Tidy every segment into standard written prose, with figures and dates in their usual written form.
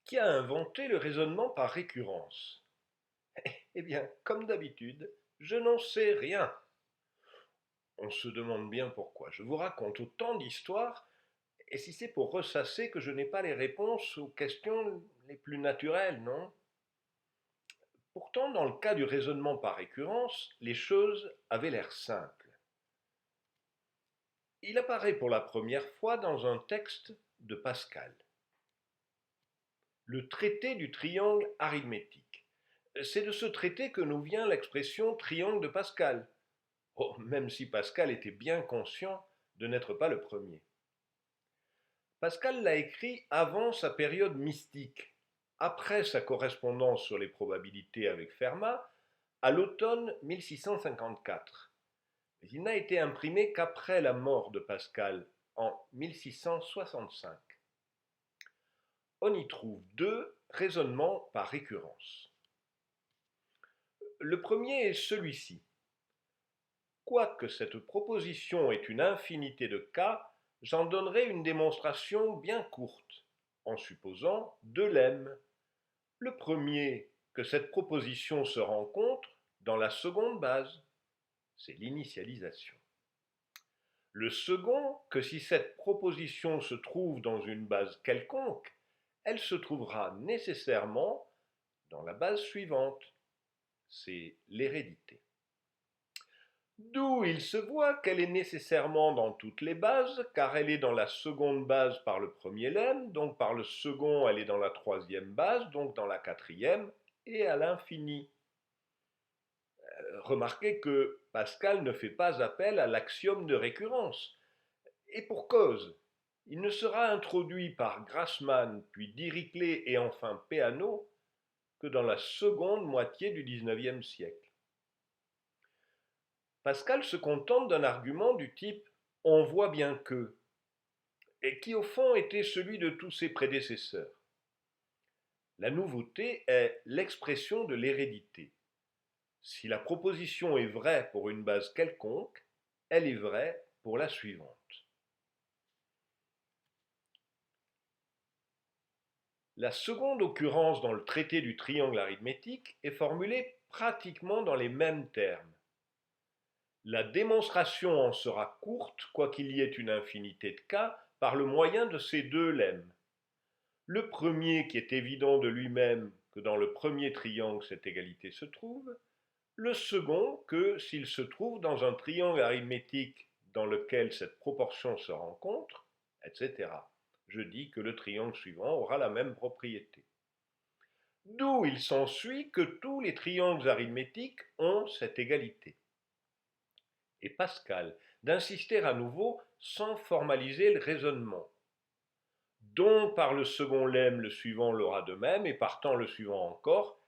Qui a inventé le raisonnement par récurrence? Eh bien, comme d'habitude, je n'en sais rien. On se demande bien pourquoi. Je vous raconte autant d'histoires, et si c'est pour ressasser que je n'ai pas les réponses aux questions les plus naturelles, non? Pourtant, dans le cas du raisonnement par récurrence, les choses avaient l'air simples. Il apparaît pour la première fois dans un texte de Pascal, le traité du triangle arithmétique. C'est de ce traité que nous vient l'expression triangle de Pascal. Oh, même si Pascal était bien conscient de n'être pas le premier. Pascal l'a écrit avant sa période mystique, après sa correspondance sur les probabilités avec Fermat, à l'automne 1654. Mais il n'a été imprimé qu'après la mort de Pascal, en 1665. On y trouve deux raisonnements par récurrence. Le premier est celui-ci. Quoique cette proposition ait une infinité de cas, j'en donnerai une démonstration bien courte, en supposant deux lemmes. Le premier, que cette proposition se rencontre dans la seconde base, c'est l'initialisation. Le second, que si cette proposition se trouve dans une base quelconque, elle se trouvera nécessairement dans la base suivante, c'est l'hérédité. D'où il se voit qu'elle est nécessairement dans toutes les bases, car elle est dans la seconde base par le premier lemme, donc par le second elle est dans la troisième base, donc dans la quatrième, et à l'infini. Remarquez que Pascal ne fait pas appel à l'axiome de récurrence. Et pour cause, il ne sera introduit par Grassmann, puis Dirichlet et enfin Peano que dans la seconde moitié du XIXe siècle. Pascal se contente d'un argument du type on voit bien que, et qui au fond était celui de tous ses prédécesseurs. La nouveauté est l'expression de l'hérédité. Si la proposition est vraie pour une base quelconque, elle est vraie pour la suivante. La seconde occurrence dans le traité du triangle arithmétique est formulée pratiquement dans les mêmes termes. La démonstration en sera courte, quoiqu'il y ait une infinité de cas, par le moyen de ces deux lemmes. Le premier qui est évident de lui-même que dans le premier triangle cette égalité se trouve, le second que s'il se trouve dans un triangle arithmétique dans lequel cette proportion se rencontre, etc. Je dis que le triangle suivant aura la même propriété. D'où il s'ensuit que tous les triangles arithmétiques ont cette égalité. Et Pascal d'insister à nouveau sans formaliser le raisonnement. Donc par le second lemme le suivant l'aura de même, et partant le suivant encore,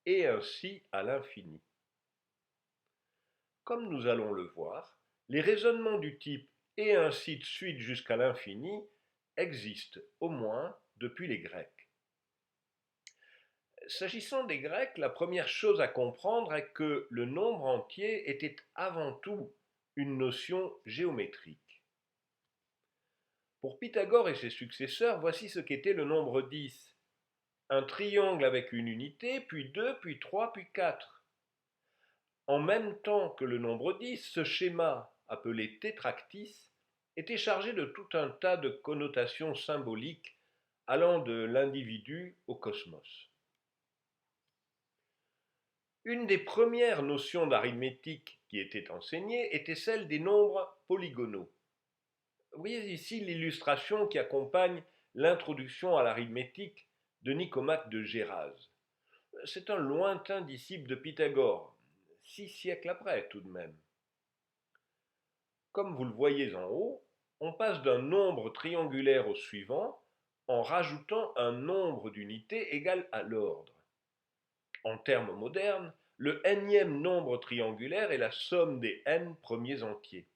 et ainsi à l'infini. Comme nous allons le voir, les raisonnements du type et ainsi de suite jusqu'à l'infini existent au moins depuis les Grecs. S'agissant des Grecs, la première chose à comprendre est que le nombre entier était avant tout une notion géométrique. Pour Pythagore et ses successeurs, voici ce qu'était le nombre 10. Un triangle avec une unité, puis 2, puis 3, puis 4. En même temps que le nombre 10, ce schéma, appelé tétractis, était chargé de tout un tas de connotations symboliques allant de l'individu au cosmos. Une des premières notions d'arithmétique qui était enseignée était celle des nombres polygonaux. Vous voyez ici l'illustration qui accompagne l'introduction à l'arithmétique de Nicomaque de Géraz. C'est un lointain disciple de Pythagore, 6 siècles après tout de même. Comme vous le voyez en haut, on passe d'un nombre triangulaire au suivant en rajoutant un nombre d'unités égal à l'ordre. En termes modernes, le nème nombre triangulaire est la somme des n premiers entiers.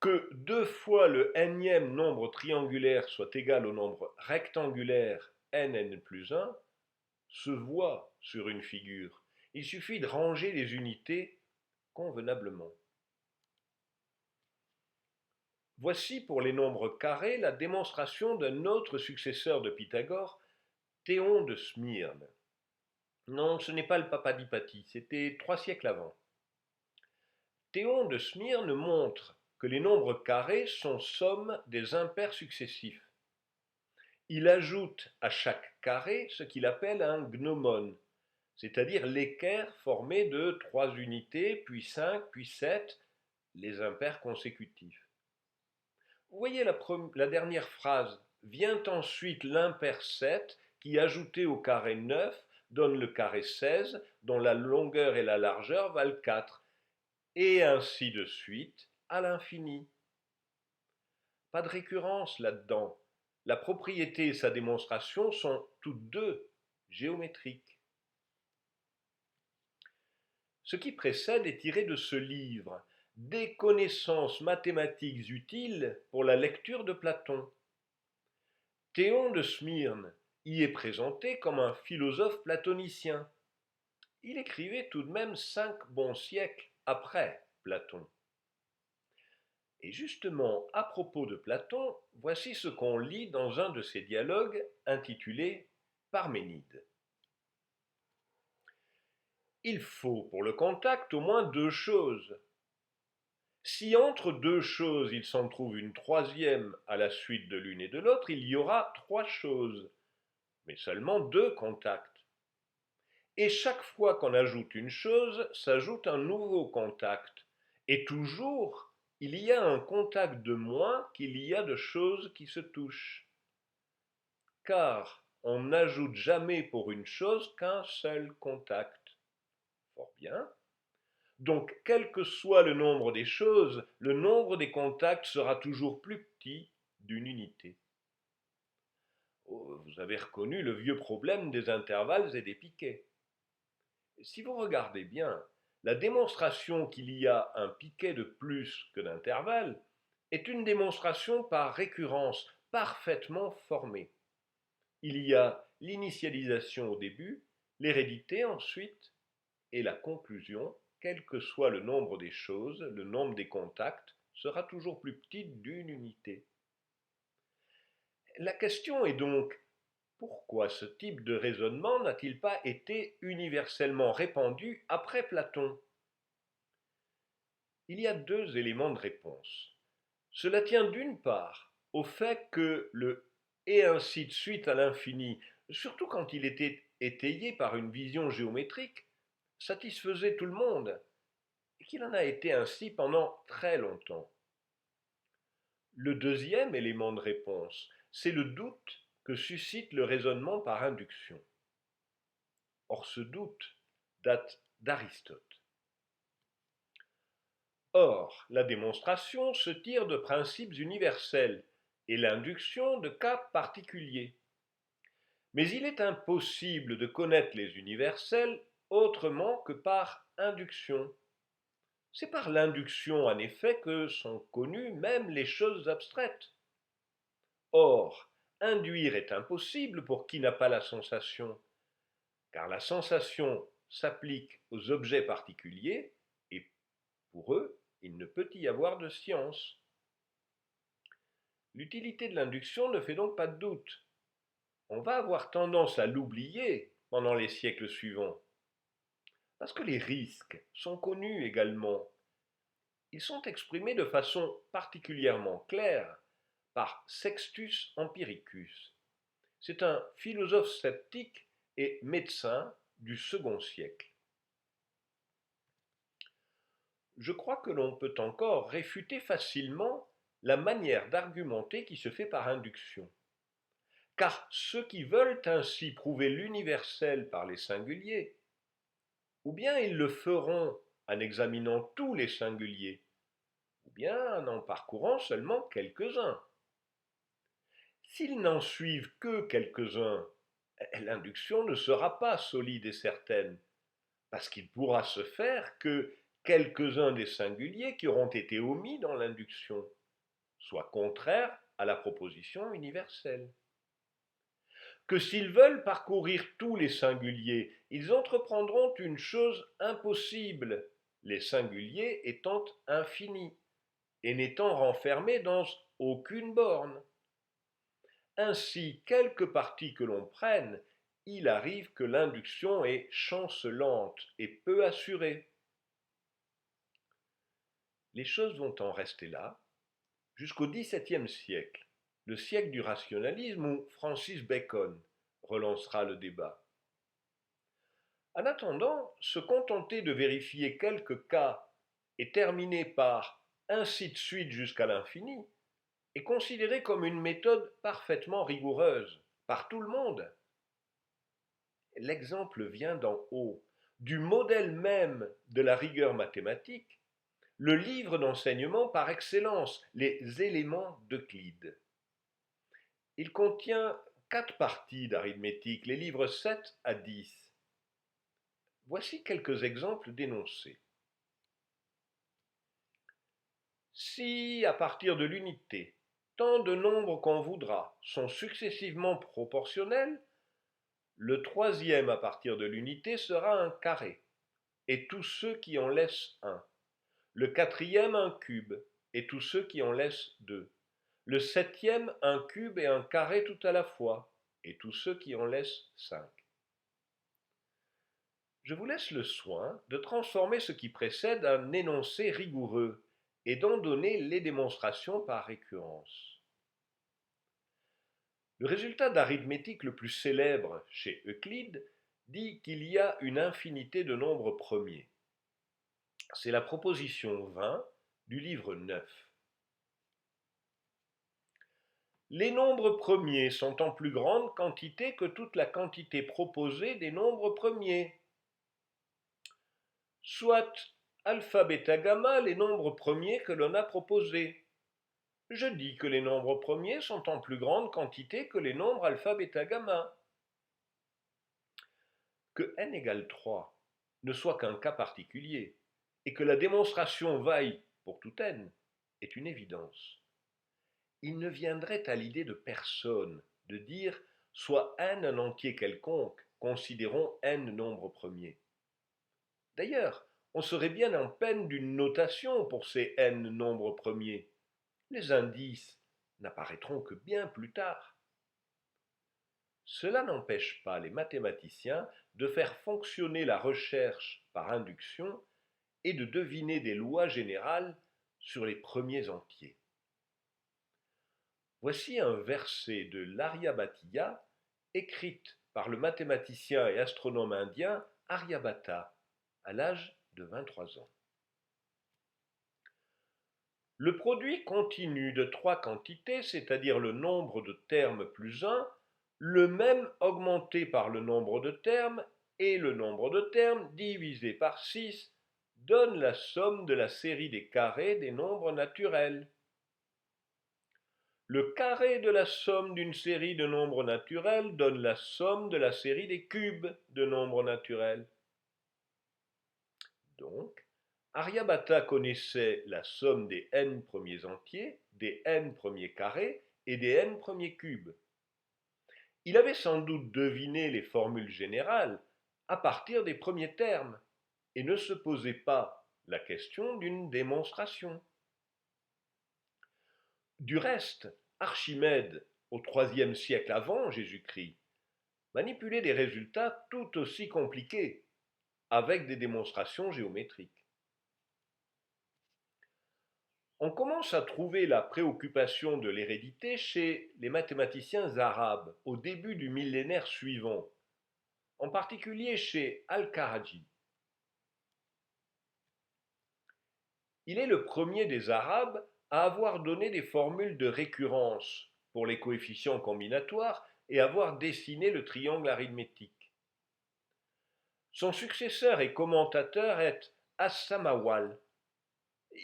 Que 2 fois le nème nombre triangulaire soit égal au nombre rectangulaire n plus 1 se voit sur une figure. Il suffit de ranger les unités convenablement. Voici pour les nombres carrés la démonstration d'un autre successeur de Pythagore Théon de Smyrne. Non, ce n'est pas le Papadipati, c'était 3 siècles avant. Théon de Smyrne montre que les nombres carrés sont somme des impairs successifs. Il ajoute à chaque carré ce qu'il appelle un gnomon, c'est-à-dire l'équerre formé de 3 unités, puis 5, puis 7, les impairs consécutifs. Vous voyez la dernière phrase, vient ensuite l'impair 7 qui, ajouté au carré 9, donne le carré 16, dont la longueur et la largeur valent 4, et ainsi de suite à l'infini. Pas de récurrence là-dedans. La propriété et sa démonstration sont toutes deux géométriques. Ce qui précède est tiré de ce livre, Des connaissances mathématiques utiles pour la lecture de Platon. Théon de Smyrne y est présenté comme un philosophe platonicien. Il écrivait tout de même 5 bons siècles après Platon. Et justement, à propos de Platon, voici ce qu'on lit dans un de ses dialogues intitulé Parménide. Il faut pour le contact au moins 2 choses. Si entre 2 choses il s'en trouve une troisième à la suite de l'une et de l'autre, il y aura 3 choses, mais seulement 2 contacts. Et chaque fois qu'on ajoute une chose, s'ajoute un nouveau contact. Et toujours, il y a un contact de moins qu'il y a de choses qui se touchent. Car on n'ajoute jamais pour une chose qu'un seul contact. Fort bien. Donc, quel que soit le nombre des choses, le nombre des contacts sera toujours plus petit d'une unité. Vous avez reconnu le vieux problème des intervalles et des piquets. Si vous regardez bien, la démonstration qu'il y a un piquet de plus que d'intervalle est une démonstration par récurrence parfaitement formée. Il y a l'initialisation au début, l'hérédité ensuite, et la conclusion, quel que soit le nombre des choses, le nombre des contacts sera toujours plus petit d'une unité. La question est donc, pourquoi ce type de raisonnement n'a-t-il pas été universellement répandu après Platon? Il y a 2 éléments de réponse. Cela tient d'une part au fait que le et ainsi de suite à l'infini, surtout quand il était étayé par une vision géométrique, satisfaisait tout le monde, et qu'il en a été ainsi pendant très longtemps. Le deuxième élément de réponse, c'est le doute que suscite le raisonnement par induction. Or ce doute date d'Aristote. Or, la démonstration se tire de principes universels et l'induction de cas particuliers. Mais il est impossible de connaître les universels autrement que par induction. C'est par l'induction, en effet, que sont connues même les choses abstraites. Or, induire est impossible pour qui n'a pas la sensation, car la sensation s'applique aux objets particuliers, et pour eux, il ne peut y avoir de science. L'utilité de l'induction ne fait donc pas de doute. On va avoir tendance à l'oublier pendant les siècles suivants, parce que les risques sont connus également. Ils sont exprimés de façon particulièrement claire par Sextus Empiricus. C'est un philosophe sceptique et médecin du second siècle. Je crois que l'on peut encore réfuter facilement la manière d'argumenter qui se fait par induction. Car ceux qui veulent ainsi prouver l'universel par les singuliers, ou bien ils le feront en examinant tous les singuliers, ou bien en parcourant seulement quelques-uns. S'ils n'en suivent que quelques-uns, l'induction ne sera pas solide et certaine, parce qu'il pourra se faire que quelques-uns des singuliers qui auront été omis dans l'induction soient contraires à la proposition universelle. Que s'ils veulent parcourir tous les singuliers, ils entreprendront une chose impossible, les singuliers étant infinis et n'étant renfermés dans aucune borne. Ainsi, quelque parti que l'on prenne, il arrive que l'induction est chancelante et peu assurée. Les choses vont en rester là jusqu'au XVIIe siècle, le siècle du rationalisme où Francis Bacon relancera le débat. En attendant, se contenter de vérifier quelques cas et terminer par ainsi de suite jusqu'à l'infini est considéré comme une méthode parfaitement rigoureuse par tout le monde. L'exemple vient d'en haut, du modèle même de la rigueur mathématique, le livre d'enseignement par excellence, les éléments d'Euclide. Il contient 4 parties d'arithmétique, les livres 7 à 10. Voici quelques exemples d'énoncés. Si, à partir de l'unité, tant de nombres qu'on voudra sont successivement proportionnels, le troisième à partir de l'unité sera un carré, et tous ceux qui en laissent un. Le quatrième un cube, et tous ceux qui en laissent deux. Le septième un cube et un carré tout à la fois, et tous ceux qui en laissent 5. Je vous laisse le soin de transformer ce qui précède en énoncé rigoureux et d'en donner les démonstrations par récurrence. Le résultat d'arithmétique le plus célèbre chez Euclide dit qu'il y a une infinité de nombres premiers. C'est la proposition 20 du livre 9. Les nombres premiers sont en plus grande quantité que toute la quantité proposée des nombres premiers. Soit alpha, bêta, gamma, les nombres premiers que l'on a proposés. Je dis que les nombres premiers sont en plus grande quantité que les nombres alpha, bêta, gamma. Que n égale 3 ne soit qu'un cas particulier, et que la démonstration vaille pour tout n, est une évidence. Il ne viendrait à l'idée de personne de dire soit n un entier quelconque, considérons n nombres premiers. D'ailleurs, on serait bien en peine d'une notation pour ces n nombres premiers. Les indices n'apparaîtront que bien plus tard. Cela n'empêche pas les mathématiciens de faire fonctionner la recherche par induction et de deviner des lois générales sur les premiers entiers. Voici un verset de l'Aryabhatiya écrite par le mathématicien et astronome indien Aryabhata à l'âge de 23 ans. Le produit continu de 3 quantités, c'est-à-dire le nombre de termes plus 1, le même augmenté par le nombre de termes et le nombre de termes divisé par 6 donne la somme de la série des carrés des nombres naturels. Le carré de la somme d'une série de nombres naturels donne la somme de la série des cubes de nombres naturels. Donc, Aryabhata connaissait la somme des n premiers entiers, des n premiers carrés et des n premiers cubes. Il avait sans doute deviné les formules générales à partir des premiers termes et ne se posait pas la question d'une démonstration. Du reste, Archimède, au IIIe siècle avant Jésus-Christ, manipulait des résultats tout aussi compliqués, avec des démonstrations géométriques. On commence à trouver la préoccupation de l'hérédité chez les mathématiciens arabes au début du millénaire suivant, en particulier chez Al-Karaji. Il est le premier des Arabes à avoir donné des formules de récurrence pour les coefficients combinatoires et avoir dessiné le triangle arithmétique. Son successeur et commentateur est As-Samawal.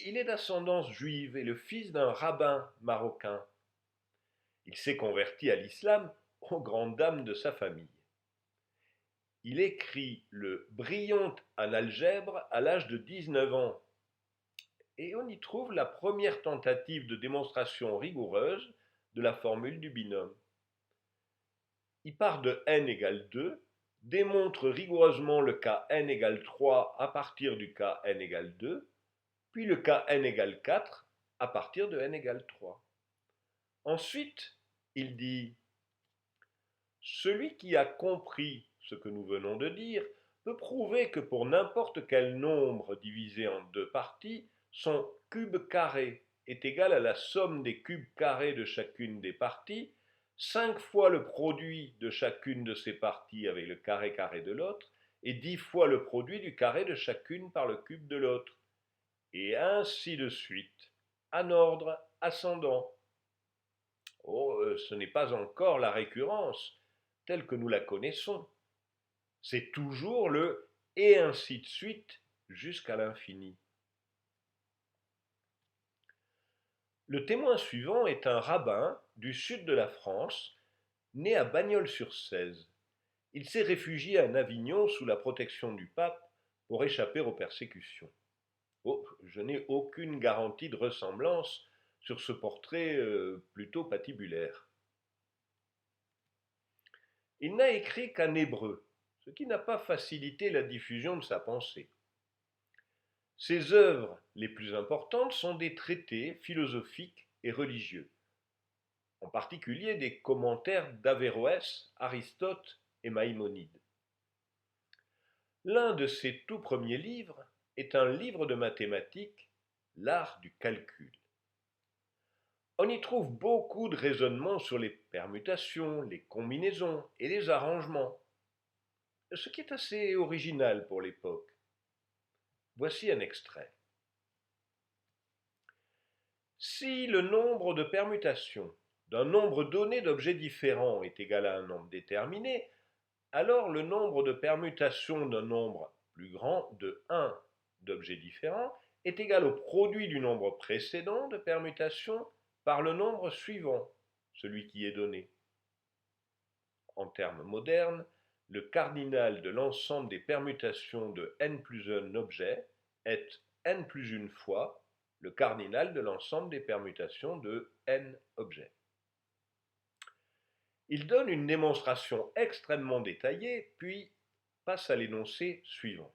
Il est d'ascendance juive et le fils d'un rabbin marocain. Il s'est converti à l'islam aux grandes dames de sa famille. Il écrit le Brillant en algèbre à l'âge de 19 ans. Et on y trouve la première tentative de démonstration rigoureuse de la formule du binôme. Il part de n égale 2, démontre rigoureusement le cas n égale 3 à partir du cas n égale 2, puis le cas n égale 4 à partir de n égale 3. Ensuite, il dit Celui qui a compris ce que nous venons de dire peut prouver que pour n'importe quel nombre divisé en deux parties, son cube carré est égal à la somme des cubes carrés de chacune des parties, 5 fois le produit de chacune de ces parties avec le carré carré de l'autre, et 10 fois le produit du carré de chacune par le cube de l'autre, et ainsi de suite, en ordre ascendant. Oh, ce n'est pas encore la récurrence telle que nous la connaissons. C'est toujours le et ainsi de suite jusqu'à l'infini. Le témoin suivant est un rabbin du sud de la France, né à Bagnols-sur-Cèze. Il s'est réfugié à Avignon sous la protection du pape pour échapper aux persécutions. Oh, je n'ai aucune garantie de ressemblance sur ce portrait plutôt patibulaire. Il n'a écrit qu'en hébreu, ce qui n'a pas facilité la diffusion de sa pensée. Ses œuvres les plus importantes sont des traités philosophiques et religieux, en particulier des commentaires d'Averroès, Aristote et Maïmonide. L'un de ses tout premiers livres est un livre de mathématiques, l'art du calcul. On y trouve beaucoup de raisonnements sur les permutations, les combinaisons et les arrangements, ce qui est assez original pour l'époque. Voici un extrait. Si le nombre de permutations d'un nombre donné d'objets différents est égal à un nombre déterminé, alors le nombre de permutations d'un nombre plus grand de 1 d'objets différents est égal au produit du nombre précédent de permutations par le nombre suivant, celui qui est donné. En termes modernes, le cardinal de l'ensemble des permutations de n plus un objet est n plus une fois le cardinal de l'ensemble des permutations de n objets. Il donne une démonstration extrêmement détaillée, puis passe à l'énoncé suivant.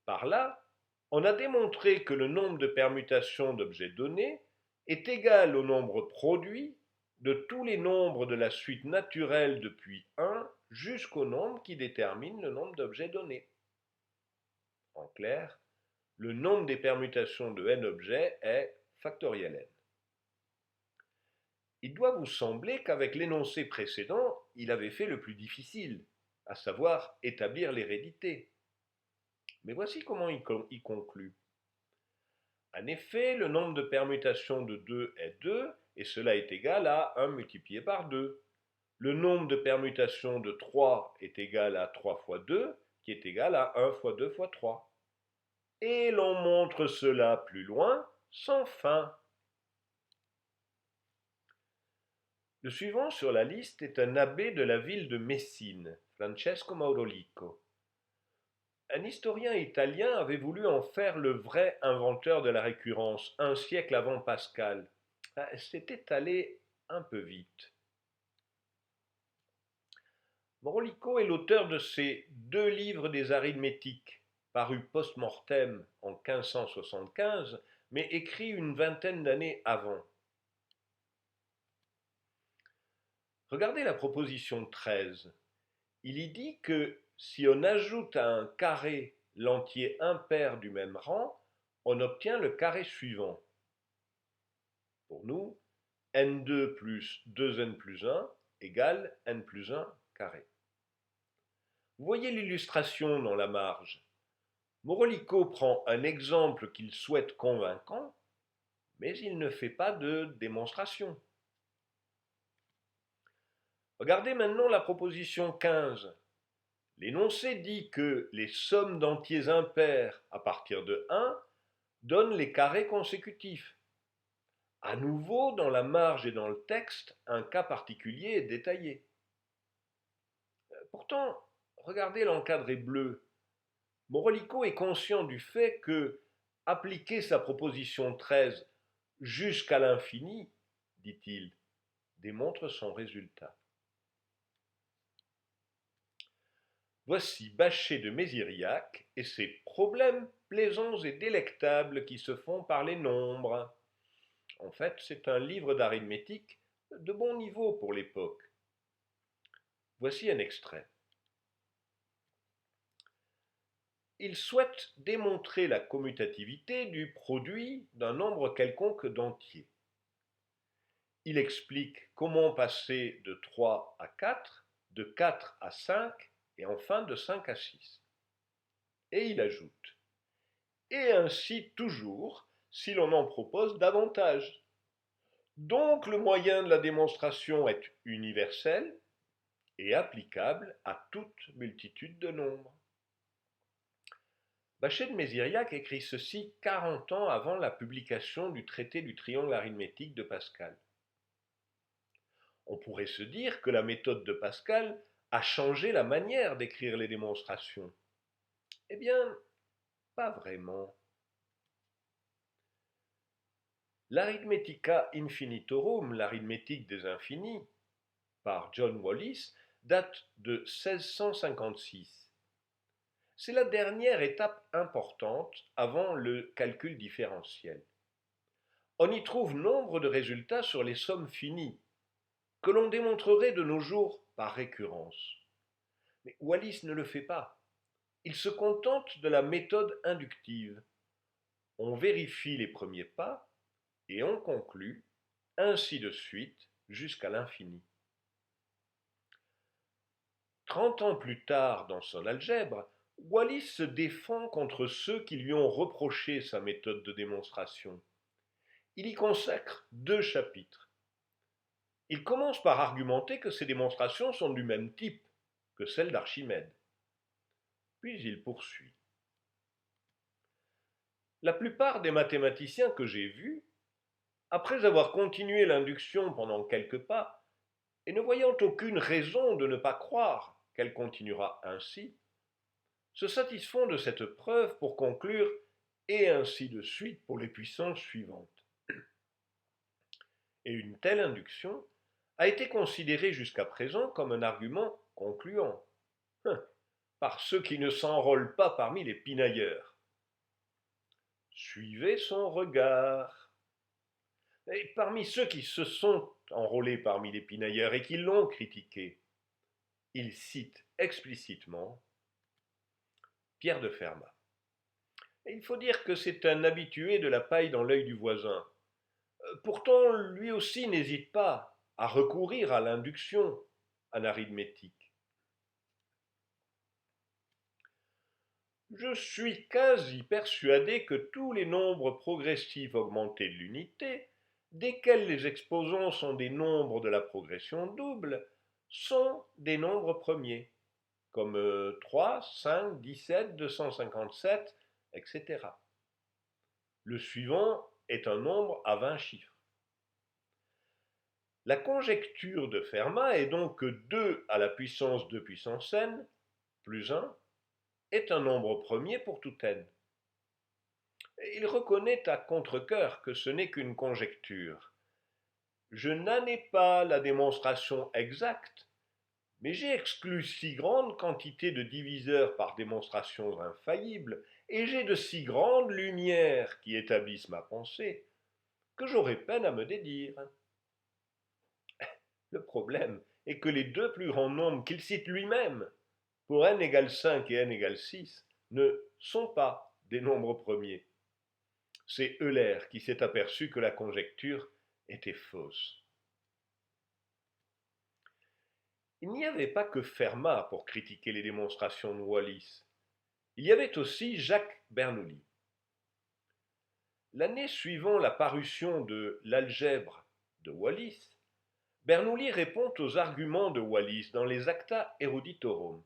Par là, on a démontré que le nombre de permutations d'objets donnés est égal au nombre produit de tous les nombres de la suite naturelle depuis 1 jusqu'au nombre qui détermine le nombre d'objets donnés. En clair, le nombre des permutations de n objets est factoriel n. Il doit vous sembler qu'avec l'énoncé précédent, il avait fait le plus difficile, à savoir établir l'hérédité. Mais voici comment il conclut. En effet, le nombre de permutations de 2 est 2, et cela est égal à 1 multiplié par 2. Le nombre de permutations de 3 est égal à 3 fois 2, qui est égal à 1 fois 2 fois 3. Et l'on montre cela plus loin, sans fin. Le suivant sur la liste est un abbé de la ville de Messine, Francesco Maurolico. Un historien italien avait voulu en faire le vrai inventeur de la récurrence, un siècle avant Pascal. C'était allé un peu vite. Maurolico est l'auteur de ces 2 livres des arithmétiques, parus post-mortem en 1575, mais écrits une vingtaine d'années avant. Regardez la proposition 13. Il y dit que si on ajoute à un carré l'entier impair du même rang, on obtient le carré suivant. Pour nous, n2 plus 2n plus 1 égale n plus 1 carré. Vous voyez l'illustration dans la marge. Maurolico prend un exemple qu'il souhaite convaincant, mais il ne fait pas de démonstration. Regardez maintenant la proposition 15. L'énoncé dit que les sommes d'entiers impairs à partir de 1 donnent les carrés consécutifs. À nouveau, dans la marge et dans le texte, un cas particulier est détaillé. Pourtant, regardez l'encadré bleu. Maurolico est conscient du fait que appliquer sa proposition 13 jusqu'à l'infini, dit-il, démontre son résultat. Voici Bachet de Mésiriac et ses problèmes plaisants et délectables qui se font par les nombres. En fait, c'est un livre d'arithmétique de bon niveau pour l'époque. Voici un extrait. Il souhaite démontrer la commutativité du produit d'un nombre quelconque d'entiers. Il explique comment passer de 3 à 4, de 4 à 5 et enfin de 5 à 6. Et il ajoute, et ainsi toujours si l'on en propose davantage. Donc le moyen de la démonstration est universel et applicable à toute multitude de nombres. Bachet de Meziriac écrit ceci 40 ans avant la publication du traité du triangle arithmétique de Pascal. On pourrait se dire que la méthode de Pascal a changé la manière d'écrire les démonstrations. Eh bien, pas vraiment. L'Arithmetica Infinitorum, l'arithmétique des infinis, par John Wallis, date de 1656. C'est la dernière étape importante avant le calcul différentiel. On y trouve nombre de résultats sur les sommes finies, que l'on démontrerait de nos jours par récurrence. Mais Wallis ne le fait pas. Il se contente de la méthode inductive. On vérifie les premiers pas et on conclut, ainsi de suite, jusqu'à l'infini. 30 ans plus tard, dans son algèbre, Wallis se défend contre ceux qui lui ont reproché sa méthode de démonstration. Il y consacre 2 chapitres. Il commence par argumenter que ces démonstrations sont du même type que celles d'Archimède. Puis il poursuit. La plupart des mathématiciens que j'ai vus, après avoir continué l'induction pendant quelques pas, et ne voyant aucune raison de ne pas croire qu'elle continuera ainsi, se satisfont de cette preuve pour conclure et ainsi de suite pour les puissances suivantes. Et une telle induction a été considérée jusqu'à présent comme un argument concluant, par ceux qui ne s'enrôlent pas parmi les pinailleurs. Suivez son regard. Et parmi ceux qui se sont enrôlés parmi les pinailleurs et qui l'ont critiqué, il cite explicitement Pierre de Fermat. Et il faut dire que c'est un habitué de la paille dans l'œil du voisin. Pourtant, lui aussi n'hésite pas à recourir à l'induction en arithmétique. Je suis quasi persuadé que tous les nombres progressifs augmentés de l'unité, desquels les exposants sont des nombres de la progression double, sont des nombres premiers, comme 3, 5, 17, 257, etc. Le suivant est un nombre à 20 chiffres. La conjecture de Fermat est donc que 2 à la puissance 2 puissance n plus 1 est un nombre premier pour tout n. Il reconnaît à contre-cœur que ce n'est qu'une conjecture. Je n'en ai pas la démonstration exacte, mais j'ai exclu si grande quantité de diviseurs par démonstrations infaillibles, et j'ai de si grandes lumières qui établissent ma pensée, que j'aurais peine à me dédire. Le problème est que les 2 plus grands nombres qu'il cite lui-même, pour n égale 5 et n égale 6, ne sont pas des nombres premiers. C'est Euler qui s'est aperçu que la conjecture était fausse. Il n'y avait pas que Fermat pour critiquer les démonstrations de Wallis. Il y avait aussi Jacques Bernoulli. L'année suivant la parution de l'algèbre de Wallis, Bernoulli répond aux arguments de Wallis dans les Acta Eruditorum.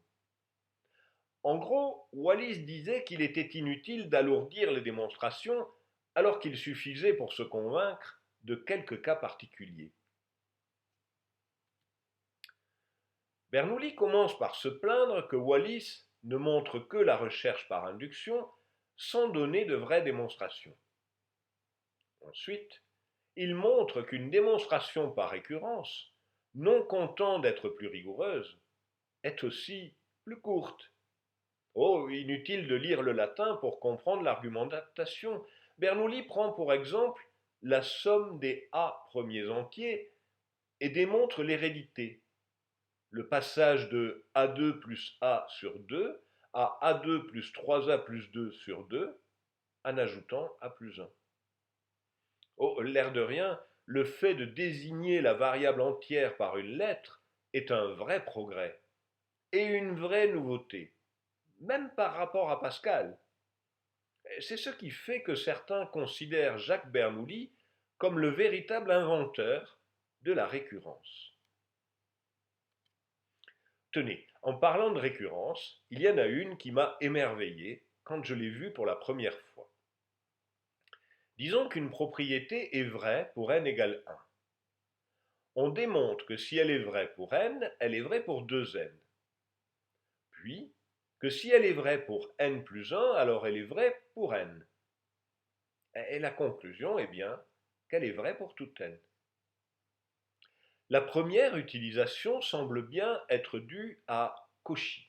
En gros, Wallis disait qu'il était inutile d'alourdir les démonstrations alors qu'il suffisait pour se convaincre de quelques cas particuliers. Bernoulli commence par se plaindre que Wallis ne montre que la recherche par induction sans donner de vraies démonstrations. Ensuite, il montre qu'une démonstration par récurrence, non content d'être plus rigoureuse, est aussi plus courte. Oh, inutile de lire le latin pour comprendre l'argumentation. Bernoulli prend pour exemple la somme des A premiers entiers et démontre l'hérédité. le passage de A2 plus A sur 2 à A2 plus 3A plus 2 sur 2 en ajoutant A plus 1. Oh, l'air de rien, le fait de désigner la variable entière par une lettre est un vrai progrès et une vraie nouveauté, même par rapport à Pascal. C'est ce qui fait que certains considèrent Jacques Bernoulli comme le véritable inventeur de la récurrence. Tenez, en parlant de récurrence, il y en a une qui m'a émerveillé quand je l'ai vue pour la première fois. Disons qu'une propriété est vraie pour n égale 1. On démontre que si elle est vraie pour n, elle est vraie pour 2n. Puis, que si elle est vraie pour n plus 1, alors elle est vraie pour n. Et la conclusion est bien qu'elle est vraie pour tout n. La première utilisation semble bien être due à Cauchy.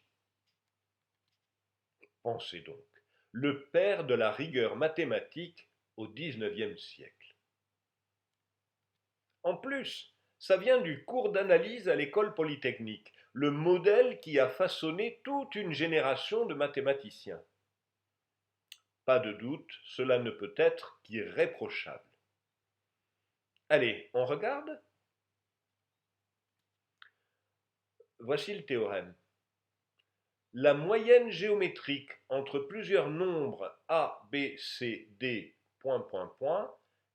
Pensez donc, le père de la rigueur mathématique au XIXe siècle. En plus, ça vient du cours d'analyse à l'école polytechnique, le modèle qui a façonné toute une génération de mathématiciens. Pas de doute, cela ne peut être qu'irréprochable. Allez, on regarde? Voici le théorème. La moyenne géométrique entre plusieurs nombres a, b, c, d,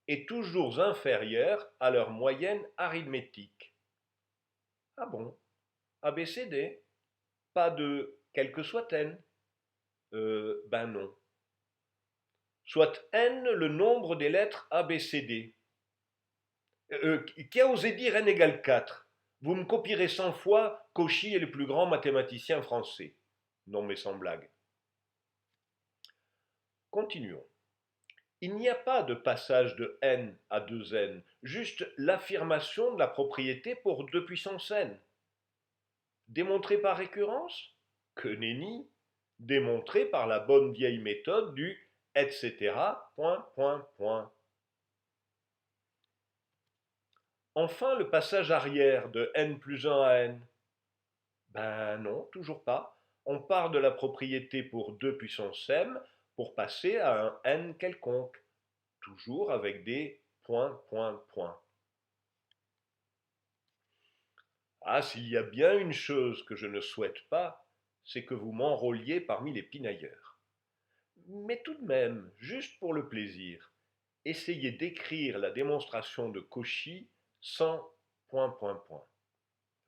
est toujours inférieure à leur moyenne arithmétique. Ah bon? A, b, c, d? Pas de quel que soit n? Ben non. Soit n le nombre des lettres A, B, C, D. Qui a osé dire n égale 4? Vous me copierez 100 fois, Cauchy est le plus grand mathématicien français. Non mais sans blague. Continuons. Il n'y a pas de passage de n à 2n, juste l'affirmation de la propriété pour 2 puissance n. Démontré par récurrence? Que nenni. Démontré par la bonne vieille méthode du etc. Enfin, le passage arrière de n plus 1 à n. Ben non, toujours pas. On part de la propriété pour 2 puissance m pour passer à un n quelconque, toujours avec des points. Ah, s'il y a bien une chose que je ne souhaite pas, c'est que vous m'enrôliez parmi les pinailleurs. Mais tout de même, juste pour le plaisir, essayez d'écrire la démonstration de Cauchy sans ...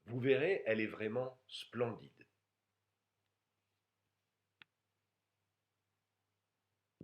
Vous verrez, elle est vraiment splendide.